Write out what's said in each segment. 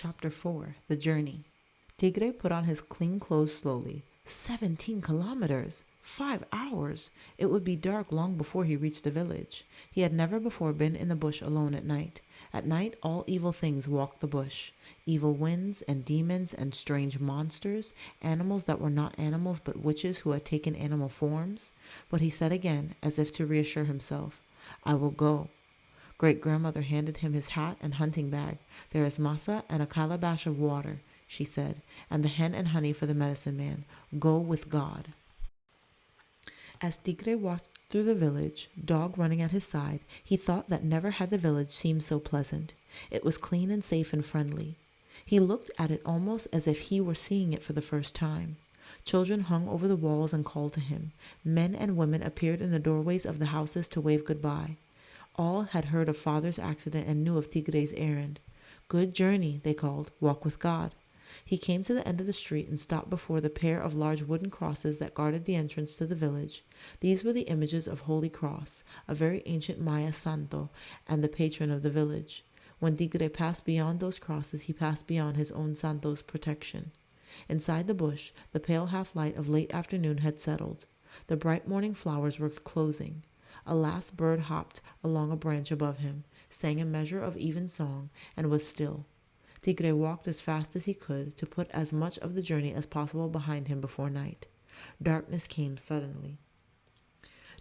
Chapter 4 The Journey. Tigre put on his clean clothes slowly. 17 kilometers! 5 hours! It would be dark long before he reached the village. He had never before been in the bush alone at night. At night, all evil things walked the bush. Evil winds and demons and strange monsters, animals that were not animals but witches who had taken animal forms. But he said again, as if to reassure himself, I will go. Great-grandmother handed him his hat and hunting bag. There is masa and a calabash of water, she said, and the hen and honey for the medicine man. Go with God. As Tigre walked through the village, Dog running at his side, he thought that never had the village seemed so pleasant. It was clean and safe and friendly. He looked at it almost as if he were seeing it for the first time. Children hung over the walls and called to him. Men and women appeared in the doorways of the houses to wave goodbye. All had heard of Father's accident and knew of Tigre's errand. Good journey, they called. Walk with God. He came to the end of the street and stopped before the pair of large wooden crosses that guarded the entrance to the village. These were the images of Holy Cross, a very ancient Maya santo and the patron of the village. When Tigre passed beyond those crosses, he passed beyond his own santo's protection. Inside the bush, the pale half-light of late afternoon had settled. The bright morning flowers were closing. A last bird hopped along a branch above him, sang a measure of even song, and was still. Tigre walked as fast as he could to put as much of the journey as possible behind him before night. Darkness came suddenly.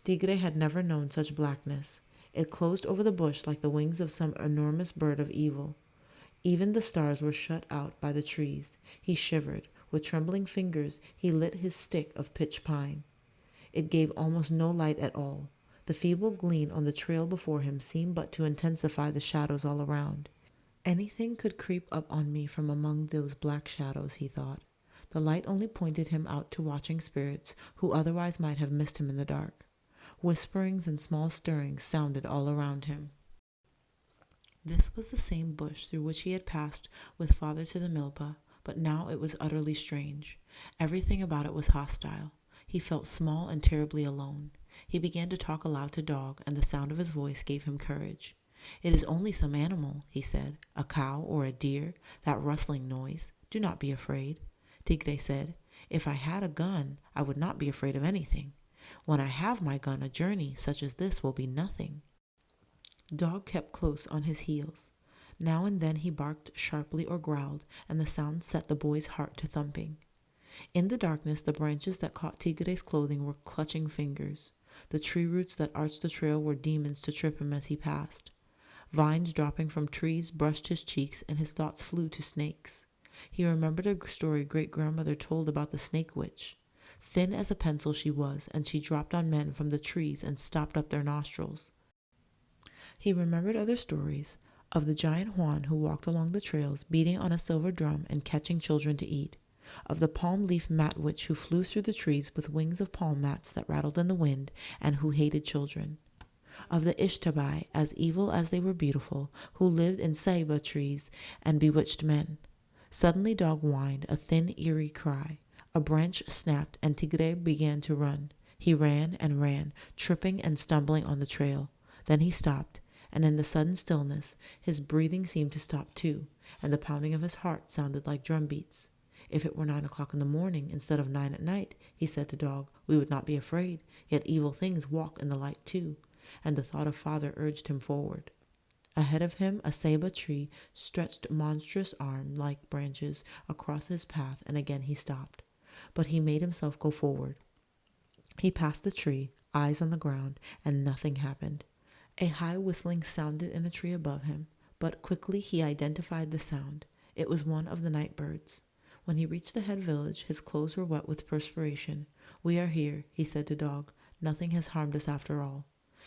Tigre had never known such blackness. It closed over the bush like the wings of some enormous bird of evil. Even the stars were shut out by the trees. He shivered. With trembling fingers, he lit his stick of pitch pine. It gave almost no light at all. The feeble gleam on the trail before him seemed but to intensify the shadows all around. Anything could creep up on me from among those black shadows, he thought. The light only pointed him out to watching spirits who otherwise might have missed him in the dark. Whisperings and small stirrings sounded all around him. This was the same bush through which he had passed with Father to the milpa, but now it was utterly strange. Everything about it was hostile. He felt small and terribly alone. He began to talk aloud to Dog, and the sound of his voice gave him courage. It is only some animal, he said, a cow or a deer, that rustling noise. Do not be afraid. Tigre said, If I had a gun, I would not be afraid of anything. When I have my gun, a journey such as this will be nothing. Dog kept close on his heels. Now and then he barked sharply or growled, and the sound set the boy's heart to thumping. In the darkness, the branches that caught Tigre's clothing were clutching fingers. The tree roots that arched the trail were demons to trip him as he passed. Vines dropping from trees brushed his cheeks, and his thoughts flew to snakes. He remembered a story great-grandmother told about the snake witch. Thin as a pencil she was, and she dropped on men from the trees and stopped up their nostrils. He remembered other stories of the giant Juan who walked along the trails, beating on a silver drum and catching children to eat. Of the palm leaf mat witch who flew through the trees with wings of palm mats that rattled in the wind and who hated children. Of the Ishtabai, as evil as they were beautiful, who lived in ceiba trees and bewitched men. Suddenly Dog whined, a thin, eerie cry. A branch snapped, and Tigre began to run. He ran and ran, tripping and stumbling on the trail. Then he stopped, and in the sudden stillness, his breathing seemed to stop too, and the pounding of his heart sounded like drum beats. If it were 9 o'clock in the morning instead of 9 at night, he said to Dog, we would not be afraid, yet evil things walk in the light too, and the thought of Father urged him forward. Ahead of him, a ceiba tree stretched monstrous arm-like branches across his path, and again he stopped. But he made himself go forward. He passed the tree, eyes on the ground, and nothing happened. A high whistling sounded in a tree above him, but quickly he identified the sound. It was one of the night birds. When he reached the head village, his clothes were wet with perspiration. We are here, he said to Dog. Nothing has harmed us after all.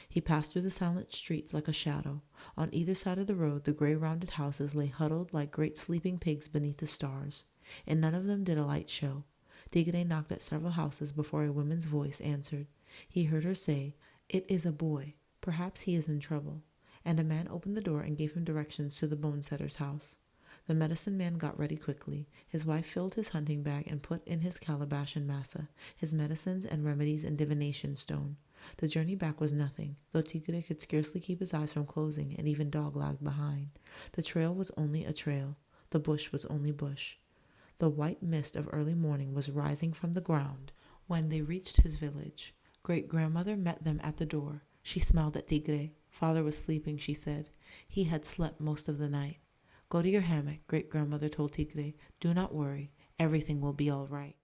He passed through the silent streets like a shadow. On either side of the road, the gray rounded houses lay huddled like great sleeping pigs beneath the stars. In none of them did a light show. Tigre knocked at several houses before a woman's voice answered. He heard her say, It is a boy. Perhaps he is in trouble. And a man opened the door and gave him directions to the bone setter's house. The medicine man got ready quickly. His wife filled his hunting bag and put in his calabash and massa, his medicines and remedies and divination stone. The journey back was nothing, though Tigre could scarcely keep his eyes from closing, and even Dog lagged behind. The trail was only a trail. The bush was only bush. The white mist of early morning was rising from the ground when they reached his village. Great-grandmother met them at the door. She smiled at Tigre. Father was sleeping, she said. He had slept most of the night. Go to your hammock, great-grandmother told Tigre. Do not worry. Everything will be all right.